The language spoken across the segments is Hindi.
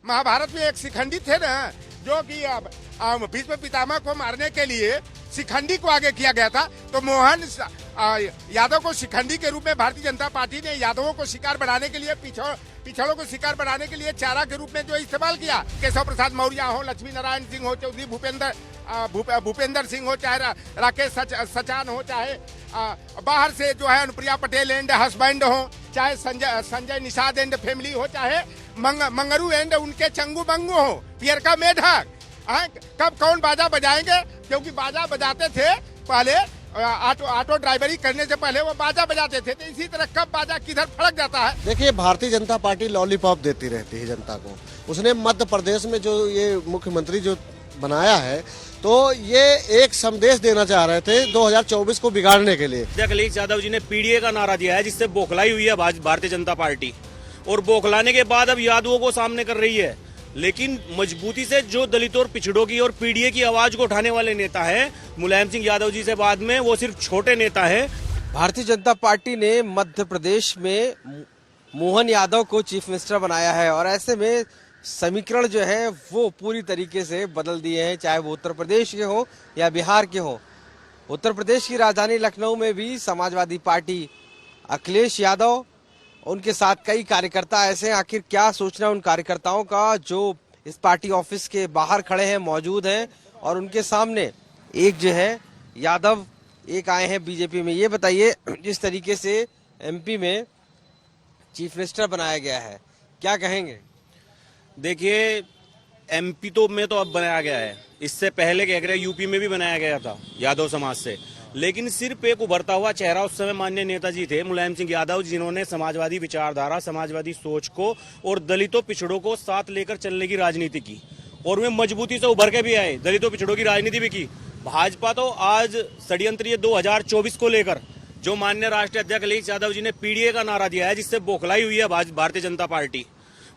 महाभारत में एक शिखंडी थे ना, जो कि भीष्म पितामह को मारने के लिए शिखंडी को आगे किया गया था। तो मोहन यादव को शिखंडी के रूप में भारतीय जनता पार्टी ने यादवों को शिकार बनाने के लिए, पिछड़ों को शिकार बनाने के लिए चारा के रूप में जो इस्तेमाल किया। केशव प्रसाद मौर्य हो, लक्ष्मी नारायण सिंह हो, चौधरी भूपेंद्र सिंह हो, चाहे राकेश सचान हो, चाहे बाहर से जो है अनुप्रिया पटेल एंड हस्बैंड हो, चाहे संजय निषाद एंड फैमिली हो, चाहे मंगरू एंड उनके चंगू बंगू हो, पियरका मेढक। कब कौन बाजा बजाएंगे, क्योंकि बाजा बजाते थे पहले, ऑटो ड्राइवरी करने से पहले वो बाजा बजाते थे। तो इसी तरह कब बाजा किधर फड़क जाता है। देखिए, भारतीय जनता पार्टी लॉलीपॉप देती रहती है जनता को। उसने मध्य प्रदेश में जो ये मुख्यमंत्री जो बनाया है, तो ये एक संदेश देना चाह रहे थे 2024 को बिगाड़ने के लिए। अखिलेश यादव जी ने पीडीए का नारा दिया है, जिससे बौखलाई हुई है भारतीय जनता पार्टी, और बौखलाने के बाद अब यादवों को सामने कर रही है। लेकिन मजबूती से जो दलितों और पिछड़ों की और पीडीए की आवाज को उठाने वाले नेता है मुलायम सिंह यादव जी से बाद में, वो सिर्फ छोटे नेता है। भारतीय जनता पार्टी ने मध्य प्रदेश में मोहन यादव को चीफ मिनिस्टर बनाया है, और ऐसे में समीकरण जो है वो पूरी तरीके से बदल दिए हैं, चाहे वो उत्तर प्रदेश के हो या बिहार के हो। उत्तर प्रदेश की राजधानी लखनऊ में भी समाजवादी पार्टी, अखिलेश यादव, उनके साथ कई कार्यकर्ता ऐसे हैं। आखिर क्या सोचना उन कार्यकर्ताओं का जो इस पार्टी ऑफिस के बाहर खड़े हैं, मौजूद हैं, और उनके सामने एक जो है यादव, एक आए हैं बीजेपी में। ये बताइए, जिस तरीके से एमपी में चीफ मिनिस्टर बनाया गया है, क्या कहेंगे? देखिए, एमपी तो में तो अब बनाया गया है, इससे पहले कह रहे यूपी में भी बनाया गया था यादव समाज से। लेकिन सिर्फ एक उभरता हुआ चेहरा उस समय माननीय नेताजी थे मुलायम सिंह यादव, जिन्होंने समाजवादी विचारधारा, समाजवादी सोच को और दलितों पिछड़ों को साथ लेकर चलने की राजनीति की, और वे मजबूती से उभर के भी आए, दलितों पिछड़ों की राजनीति भी की। भाजपा तो आज षड्यंत्र 2024 को लेकर जो माननीय राष्ट्रीय अध्यक्ष अखिलेश यादव जी ने पीडीए का नारा दिया है, जिससे बौखलाई हुई है भारतीय जनता पार्टी,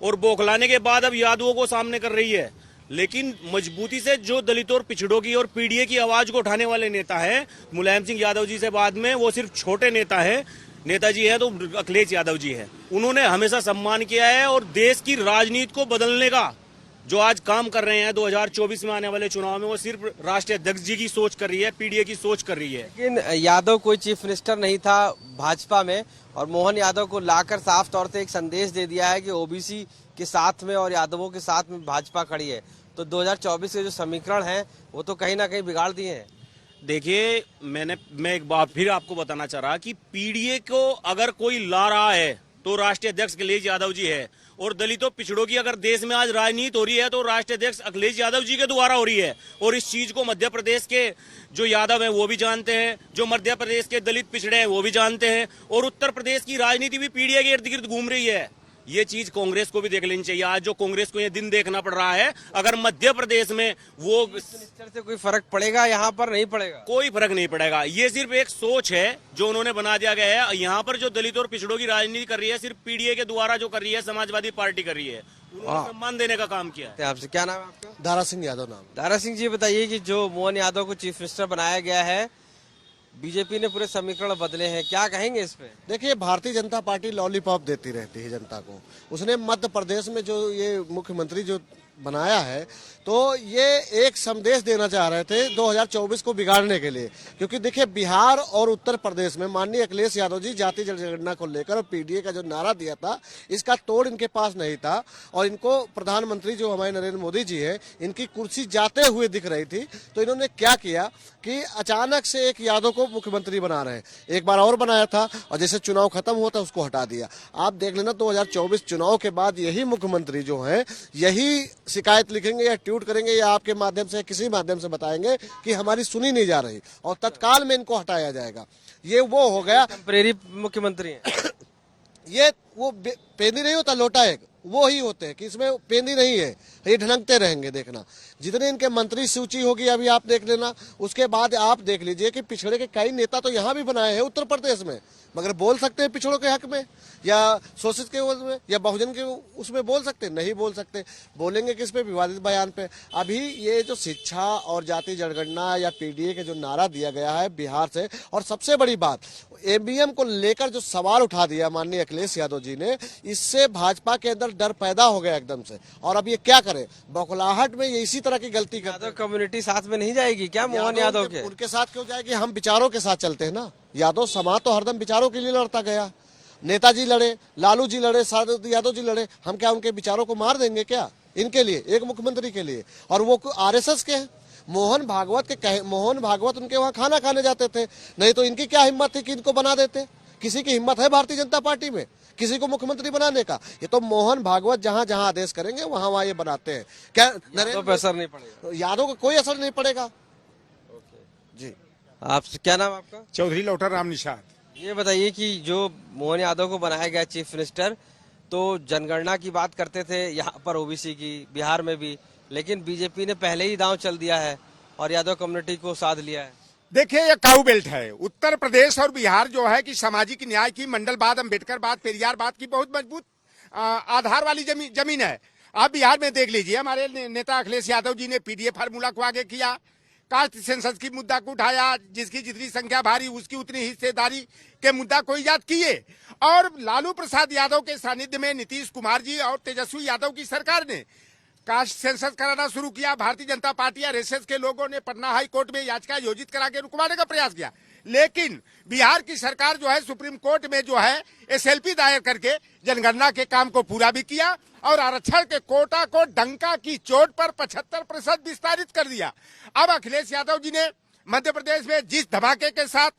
और बौखलाने के बाद अब यादवों को सामने कर रही है। लेकिन मजबूती से जो दलितों और पिछड़ों की और पीडीए की आवाज को उठाने वाले नेता है मुलायम सिंह यादव जी से बाद में, वो सिर्फ छोटे नेता है। नेताजी है तो अखिलेश यादव जी है। उन्होंने हमेशा सम्मान किया है, और देश की राजनीति को बदलने का जो आज काम कर रहे हैं 2024 में आने वाले चुनाव में, वो सिर्फ राष्ट्रीय अध्यक्ष जी की सोच कर रही है, पीडीए की सोच कर रही है। लेकिन यादव कोई चीफ मिनिस्टर नहीं था भाजपा में, और मोहन यादव को लाकर साफ तौर से एक संदेश दे दिया है कि ओबीसी के साथ में और यादवों के साथ में भाजपा खड़ी है। तो 2024 के जो समीकरण हैं वो तो कहीं ना कहीं बिगाड़ दिए हैं। देखिए, मैं एक बार फिर आपको बताना चाह रहा कि पीडीए को अगर कोई ला रहा है तो राष्ट्रीय अध्यक्ष अखिलेश यादव जी है, और दलितों पिछड़ों की अगर देश में आज राजनीति हो रही है तो राष्ट्रीय अध्यक्ष अखिलेश यादव जी के द्वारा हो रही है। और इस चीज को मध्य प्रदेश के जो यादव हैं वो भी जानते हैं, जो मध्य प्रदेश के दलित पिछड़े हैं वो भी जानते हैं, और उत्तर प्रदेश की राजनीति भी पीडीए के इर्द गिर्द घूम रही है। ये चीज कांग्रेस को भी देख लेनी चाहिए। आज जो कांग्रेस को ये दिन देखना पड़ रहा है, अगर मध्य प्रदेश में वो मिनिस्टर से कोई फर्क पड़ेगा, यहाँ पर नहीं पड़ेगा, कोई फर्क नहीं पड़ेगा। ये सिर्फ एक सोच है जो उन्होंने बना दिया गया है। यहाँ पर जो दलितों और पिछड़ों की राजनीति कर रही है, सिर्फ पीडीए के द्वारा जो कर रही है, समाजवादी पार्टी कर रही है। उन्होंने सम्मान देने का काम किया है। आपसे क्या नाम है आपका? दारा सिंह यादव नाम। दारा सिंह जी, बताइए कि जो मोहन यादव को चीफ मिनिस्टर बनाया गया है, बीजेपी ने पूरे समीकरण बदले हैं, क्या कहेंगे इस पे? देखिए, भारतीय जनता पार्टी लॉलीपॉप देती रहती है जनता को। उसने मध्य प्रदेश में जो ये मुख्यमंत्री जो बनाया है, तो ये एक संदेश देना चाह रहे थे 2024 को बिगाड़ने के लिए। क्योंकि देखिए, बिहार और उत्तर प्रदेश में माननीय अखिलेश यादव जी जाति जनगणना को लेकर और पीडीए का जो नारा दिया था, इसका तोड़ इनके पास नहीं था, और इनको प्रधानमंत्री जो हमारे नरेंद्र मोदी जी है, इनकी कुर्सी जाते हुए दिख रही थी। तो इन्होंने क्या किया कि अचानक से एक यादव को मुख्यमंत्री बना रहे हैं। एक बार और बनाया था, और जैसे चुनाव खत्म हुआ था उसको हटा दिया। आप देख लेना 2024 चुनाव के बाद यही मुख्यमंत्री जो है, यही शिकायत लिखेंगे या ट्वीट करेंगे या आपके माध्यम से, किसी माध्यम से बताएंगे कि हमारी सुनी नहीं जा रही, और तत्काल में इनको हटाया जाएगा। ये वो हो गया, टेम्परेरी मुख्यमंत्री हैं। ये वो पेंदी नहीं होता, लोटा एक वो ही होते हैं कि इसमें पेंदी नहीं है, ये ढनकते रहेंगे। देखना, जितने इनके मंत्री सूची होगी अभी आप देख लेना, उसके बाद आप देख लीजिए कि पिछड़े के कई नेता तो यहाँ भी बनाए हैं उत्तर प्रदेश में। मगर बोल सकते हैं पिछड़ों के हक में या शोषित के उसमें या बहुजन के उसमें बोल सकते नहीं बोल सकते। बोलेंगे किस पे? विवादित बयान पे। अभी ये जो शिक्षा और जाति जनगणना या पीडीए के जो नारा दिया गया है बिहार से, और सबसे बड़ी बात एमबीएम को लेकर जो सवाल उठा दिया माननीय अखिलेश यादव जी ने, इससे भाजपा के अंदर डर पैदा हो गया एकदम से। और अब ये क्या करे, बौखलाहट में ये इसी तरह की गलती करते यादव कम्युनिटी साथ में नहीं जाएगी क्या मोहन यादव के? उनके साथ क्यों जाएगी? हम विचारों के साथ चलते हैं ना। यादव समाज तो हरदम विचारों के लिए लड़ता गया। नेताजी लड़े, लालू जी लड़े, यादव जी लड़े, हम क्या उनके विचारों को मार देंगे क्या? इनके लिए, एक मुख्यमंत्री के लिए, और वो आरएसएस के हैं। मोहन भागवत उनके वहां खाना खाने जाते थे, नहीं तो इनकी क्या हिम्मत थी कि इनको बना देते? किसी की हिम्मत है भारतीय जनता पार्टी में किसी को मुख्यमंत्री बनाने का? ये तो मोहन भागवत जहां जहां आदेश करेंगे वहां वहां ये बनाते हैं। क्या यादव पे असर नहीं पड़ेगा? यादव को कोई असर नहीं पड़ेगा जी। आपसे क्या नाम आपका? चौधरी लौटर राम निषाद। ये बताइए कि जो मोहन यादव को बनाया गया चीफ मिनिस्टर, तो जनगणना की बात करते थे यहाँ पर ओबीसी की, बिहार में भी, लेकिन बीजेपी ने पहले ही दांव चल दिया है और यादव कम्युनिटी को साध लिया है। देखिए ये काऊ बेल्ट है। उत्तर प्रदेश और बिहार जो है कि सामाजिक न्याय की, मंडलवाद, अम्बेडकरवाद, पेरियारवाद की बहुत मजबूत आधार वाली जमीन है। आप बिहार में देख लीजिए, हमारे नेता अखिलेश यादव जी ने पीडीए फार्मूला को आगे किया, कास्ट सेंसस की मुद्दा को उठाया, जिसकी जितनी संख्या भारी उसकी उतनी हिस्सेदारी के मुद्दा को इजाद किए। और लालू प्रसाद यादव के सानिध्य में नीतीश कुमार जी और तेजस्वी यादव की सरकार ने कास्ट सेंसस कराना शुरू किया। भारतीय जनता पार्टी और आरएसएस के लोगों ने पटना हाई कोर्ट में याचिका योजित करा के रुकवाने का प्रयास किया, लेकिन बिहार की सरकार जो है सुप्रीम कोर्ट में जो है एसएलपी दायर करके जनगणना के काम को पूरा भी किया और आरक्षण के कोटा को डंका की चोट पर 75% विस्तारित कर दिया। अब अखिलेश यादव जी ने मध्य प्रदेश में जिस धमाके के साथ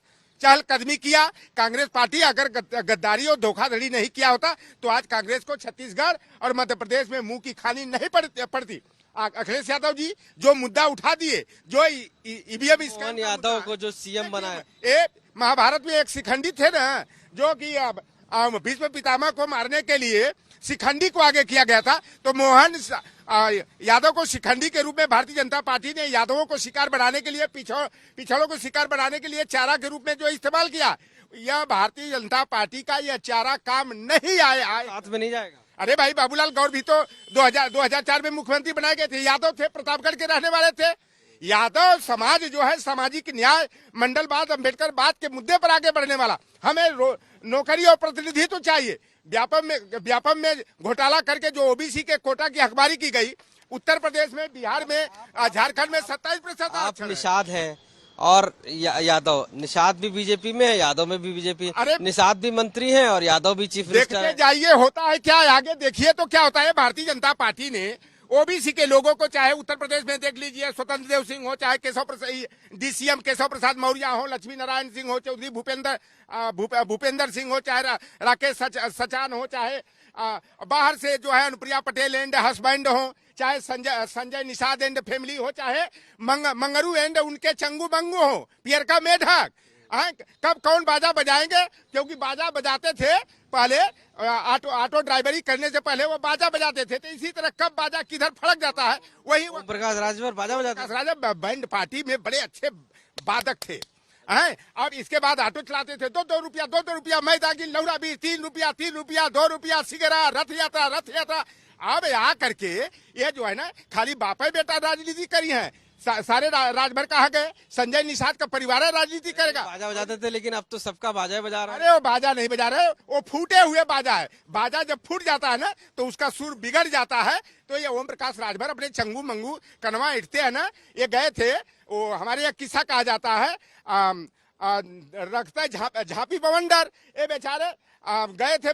चहलकदमी किया, कांग्रेस पार्टी अगर गद्दारी और धोखाधड़ी नहीं किया होता तो आज कांग्रेस को छत्तीसगढ़ और मध्य प्रदेश में मुंह की खानी नहीं पड़ती। अखिलेश यादव जी जो मुद्दा उठा दिए, जो ईवीएम मोहन यादव को जो सीएम बनाया, महाभारत में एक शिखंडी थे ना, जो कि भीष्म पितामह को मारने के लिए शिखंडी को आगे किया गया था, तो मोहन यादव को शिखंडी के रूप में भारतीय जनता पार्टी ने यादवों को शिकार बनाने के लिए, पिछड़ों को शिकार बनाने के लिए चारा के रूप में जो इस्तेमाल किया, यह भारतीय जनता पार्टी का यह चारा काम नहीं आया। साथ में नहीं जाएगा। अरे भाई, बाबूलाल गौर भी तो 2004 में मुख्यमंत्री बनाए गए थे, यादव थे, प्रतापगढ़ के रहने वाले थे। यादव समाज जो है सामाजिक न्याय, मंडलवाद, अम्बेडकरवाद के मुद्दे पर आगे बढ़ने वाला। हमें नौकरी और प्रतिनिधि तो चाहिए। व्यापम में घोटाला करके जो ओबीसी के कोटा की हकबारी की गई, उत्तर प्रदेश में, बिहार में, झारखंड में 27%। आप निषाद हैं और यादव, निषाद भी बीजेपी में है, यादव में भी बीजेपी। अरे निषाद भी मंत्री हैं और यादव भी चीफ मिनिस्टर देखते जाइए होता है क्या, आगे देखिए तो क्या होता है। भारतीय जनता पार्टी ने ओबीसी के लोगों को, चाहे उत्तर प्रदेश में देख लीजिए स्वतंत्र देव सिंह हो, चाहे डीसीएम केशव प्रसाद मौर्य हो, लक्ष्मी नारायण सिंह हो, चौधरी भूपेंद्र सिंह हो, चाहे राकेश सचान हो, चाहे बाहर से जो है अनुप्रिया पटेल एंड हस्बैंड हो, चाहे संजय निषाद एंड फैमिली हो, चाहे मंगरू एंड उनके चंगू बंगू हो, पियरका मेढक। कब कौन बाजा बजाएंगे? क्योंकि बाजा बजाते थे पहले, ऑटो ड्राइवरी करने से पहले वो बाजा बजाते थे, तो इसी तरह कब बाजा किधर फड़क जाता है वही प्रकाश राजभर बाजा बजाते। बैंड पार्टी में बड़े अच्छे वादक थे। अब इसके बाद ऑटो चलाते थे, 2 रुपया मैं दागी लौरा भी 3 रुपया 2 रुपया सिगरा, रथ यात्रा। अब यहाँ करके ये जो है ना, खाली बापा बेटा राजनीति करी है, सारे राजभर कहाँ गए? संजय निषाद का परिवार है राजनीति करेगा। बाजा बजाते थे, लेकिन अब तो सबका बाजा बजा रहा है। अरे वो बाजा नहीं बजा रहे, वो फूटे हुए बाजा है। बाजा जब फूट जाता है ना तो उसका सुर बिगड़ जाता है। तो ये ओम प्रकाश राजभर अपने चंगू मंगू कनवा इटते हैं ना, ये गए थे, वो हमारे यहाँ किस्सा कहा जाता है, रखता है झांपी बवंडर, ये बेचारे गए थे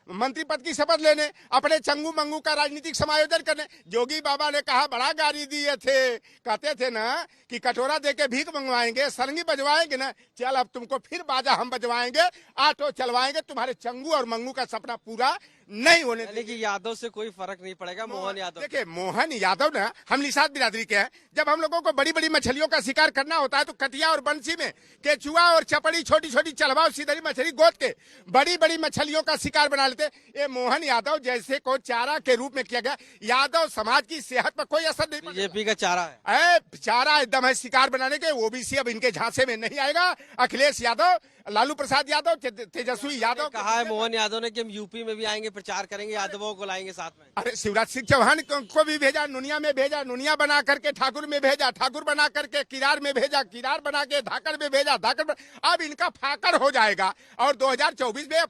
मंत्री पद की शपथ लेने, अपने चंगू मंगू का राजनीतिक समायोजन करने। जोगी बाबा ने कहा, बड़ा गाड़ी दिए थे, कहते थे ना कि कटोरा देके भीख मंगवाएंगे, सरंगी बजवाएंगे ना, चल अब तुमको फिर बाजा हम बजवाएंगे, ऑटो चलवाएंगे, तुम्हारे चंगू और मंगू का सपना पूरा नहीं होने देंगे। लेकिन यादव से कोई फर्क नहीं पड़ेगा। मोहन यादव, देखिए मोहन यादव ना, हम निषाद बिरादरी के हैं, जब हम लोगों को बड़ी बड़ी मछलियों का शिकार करना होता है तो कटिया और बंसी में केचुआ और चपड़ी, छोटी छोटी चलवा और सीधरी मछली गोद के बड़ी बड़ी मछलियों का शिकार बना लेते। ये मोहन यादव जैसे को चारा के रूप में किया गया। यादव समाज की सेहत पर कोई असर नहीं, बीजेपी का चारा है, चारा एकदम है शिकार बनाने के। ओबीसी अब इनके झांसे में नहीं आएगा। अखिलेश यादव लालू प्रसाद यादव, तेजस्वी यादव। कहा है मोहन यादव ने कि हम यूपी में भी आएंगे, प्रचार करेंगे, यादवों को लाएंगे साथ में। अरे शिवराज सिंह चौहान को भी भेजा, नुनिया में भेजा, नुनिया बना करके ठाकुर में भेजा, ठाकुर बना करके किरार में भेजा, किरार बना के धाकड़ में भेजा, धाकड़। अब इनका फाकड़ हो जाएगा और 2024 में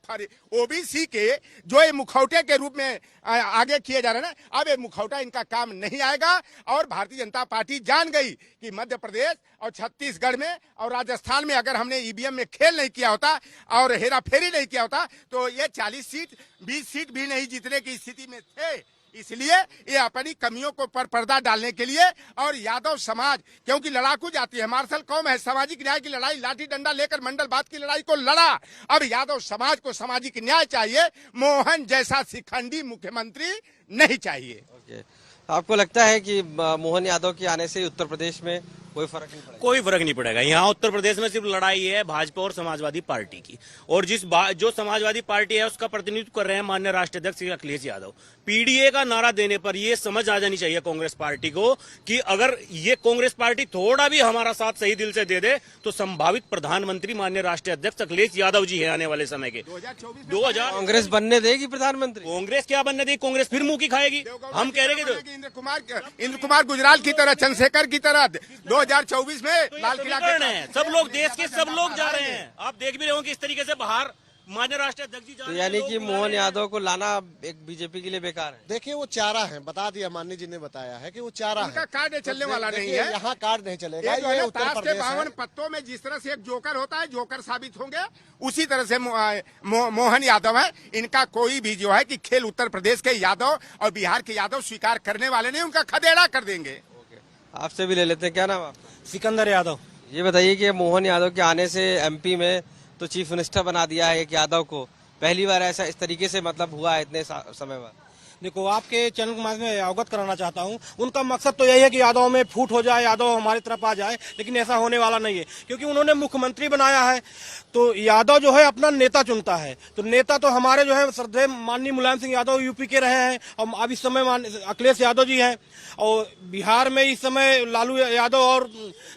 ओबीसी के जो ये मुखौटे के रूप में आगे किए जा रहे हैं ना, अब ये मुखौटा इनका काम नहीं आएगा। और भारतीय जनता पार्टी जान गई कि मध्य प्रदेश और छत्तीसगढ़ में और राजस्थान में अगर हमने ईवीएम में खेल नहीं किया होता और हेराफेरी नहीं किया होता तो ये 40 सीट 20 सीट भी नहीं जीतने की स्थिति में थे। इसलिए ये अपनी कमियों को पर पर्दा डालने के लिए और यादव समाज क्योंकि लड़ाकू जाती है, मार्शल कौम है, सामाजिक न्याय की लड़ाई लाठी डंडा लेकर मंडलवाद की लड़ाई को लड़ा। अब यादव समाज को सामाजिक न्याय चाहिए, मोहन जैसा शिखंडी मुख्यमंत्री नहीं चाहिए। आपको लगता है कि मोहन यादव के आने से उत्तर प्रदेश में कोई फर्क नहीं पड़ेगा? कोई फर्क नहीं पड़ेगा। यहाँ उत्तर प्रदेश में सिर्फ लड़ाई है भाजपा और समाजवादी पार्टी की, और जो समाजवादी पार्टी है उसका प्रतिनिधित्व कर रहे हैं माननीय राष्ट्रीय अध्यक्ष अखिलेश यादव। पीडीए का नारा देने पर ये समझ आ जानी चाहिए कांग्रेस पार्टी को कि अगर ये कांग्रेस पार्टी थोड़ा भी हमारा साथ सही दिल से दे दे तो संभावित प्रधानमंत्री माननीय राष्ट्रीय अध्यक्ष अखिलेश यादव जी है आने वाले समय के 2024। कांग्रेस बनने देगी प्रधानमंत्री? कांग्रेस क्या बनने देगी? कांग्रेस फिर मुंह की खाएगी। हम कह रहे हैं कि इंद्र कुमार गुजराल की तरह, चंद्रशेखर की तरह 2024 में लाल किला है। सब लोग, देश के सब लोग जा रहे हैं। आप देख भी रहे हो कि इस तरीके से बाहर माननीय राष्ट्रीय अध्यक्ष जी जा रहे हैं। यानी कि मोहन यादव को लाना एक बीजेपी के लिए बेकार है। देखिए वो चारा है, बता दिया माननीय जी ने बताया है कि वो चारा है, कार्ड चलने वाला नहीं है। यहाँ कार्ड नहीं चलेगा। ये उत्तर प्रदेश 52 पत्तों में जिस तरह से एक जोकर होता है, जोकर साबित होंगे, उसी तरह से मोहन यादव है। इनका कोई भी जो है कि खेल उत्तर प्रदेश के यादव और बिहार के यादव स्वीकार करने वाले नहीं, उनका खदेड़ा कर देंगे। आपसे भी ले लेते हैं, क्या नाम आपका? सिकंदर यादव। ये बताइए कि मोहन यादव के आने से एमपी में तो चीफ मिनिस्टर बना दिया है एक यादव को, पहली बार ऐसा इस तरीके से मतलब हुआ है इतने समय बाद। देखो, आपके चैनल के माध्यम से अवगत कराना चाहता हूं, उनका मकसद तो यही है कि यादव में फूट हो जाए, यादव हमारी तरफ आ जाए, लेकिन ऐसा होने वाला नहीं है क्योंकि उन्होंने मुख्यमंत्री बनाया है तो यादव जो है अपना नेता चुनता है। तो नेता तो हमारे जो है श्रद्धेय माननीय मुलायम सिंह यादव यूपी के रहे हैं और अब इस समय अखिलेश यादव जी हैं, और बिहार में इस समय लालू यादव और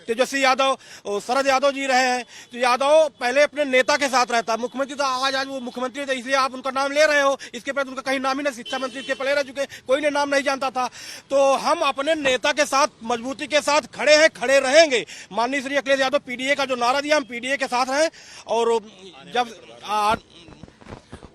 तेजस्वी यादव और शरद यादव जी रहे हैं। तो यादव पहले अपने नेता के साथ रहता है, मुख्यमंत्री तो आज वो मुख्यमंत्री थे इसलिए आप उनका नाम ले रहे हो, इसके पहले उनका कहीं नाम ही नहीं, शिक्षा मंत्री के पहले रह चुके, कोई ने नाम नहीं जानता था। तो हम अपने नेता के साथ मजबूती के साथ खड़े हैं, खड़े रहेंगे। माननीय श्री अखिलेश यादव पीडीए का जो नारा दिया, हम पीडीए के साथ हैं और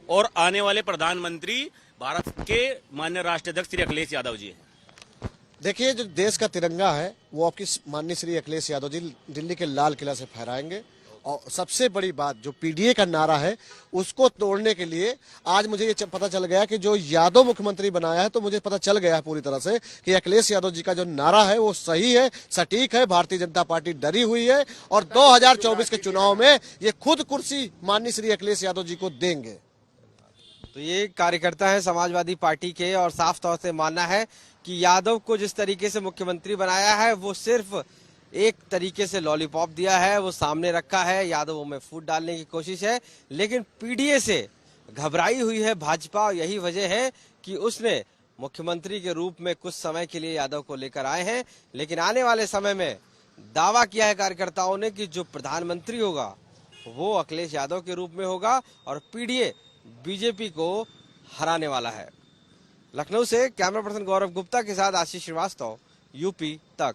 और आने वाले प्रधानमंत्री भारत के माननीय राष्ट्रीय अध्यक्ष श्री अखिलेश यादव जी हैं। देखिए जो देश का तिरंगा है वो आपकी माननीय श्री अखिलेश यादव जी दिल्ली के लाल किला से फहराएंगे। और सबसे बड़ी बात जो पीडीए का नारा है उसको तोड़ने के लिए आज मुझे ये पता चल गया कि जो यादव मुख्यमंत्री बनाया है, तो मुझे पता चल गया है पूरी तरह से कि अखिलेश यादव जी का जो नारा है वो सही है, सटीक है। भारतीय जनता पार्टी डरी हुई है और 2024 के चुनाव में ये खुद कुर्सी माननीय श्री अखिलेश यादव जी को देंगे। तो ये कार्यकर्ता है समाजवादी पार्टी के और साफ तौर से मानना है कि यादव को जिस तरीके से मुख्यमंत्री बनाया है वो सिर्फ एक तरीके से लॉलीपॉप दिया है, वो सामने रखा है, यादवों में फूट डालने की कोशिश है। लेकिन पीडीए से घबराई हुई है भाजपा और यही वजह है कि उसने मुख्यमंत्री के रूप में कुछ समय के लिए यादव को लेकर आए हैं। लेकिन आने वाले समय में दावा किया है कार्यकर्ताओं ने कि जो प्रधानमंत्री होगा वो अखिलेश यादव के रूप में होगा और पीडीए बीजेपी को हराने वाला है। लखनऊ से कैमरा पर्सन गौरव गुप्ता के साथ आशीष श्रीवास्तव, यूपी तक।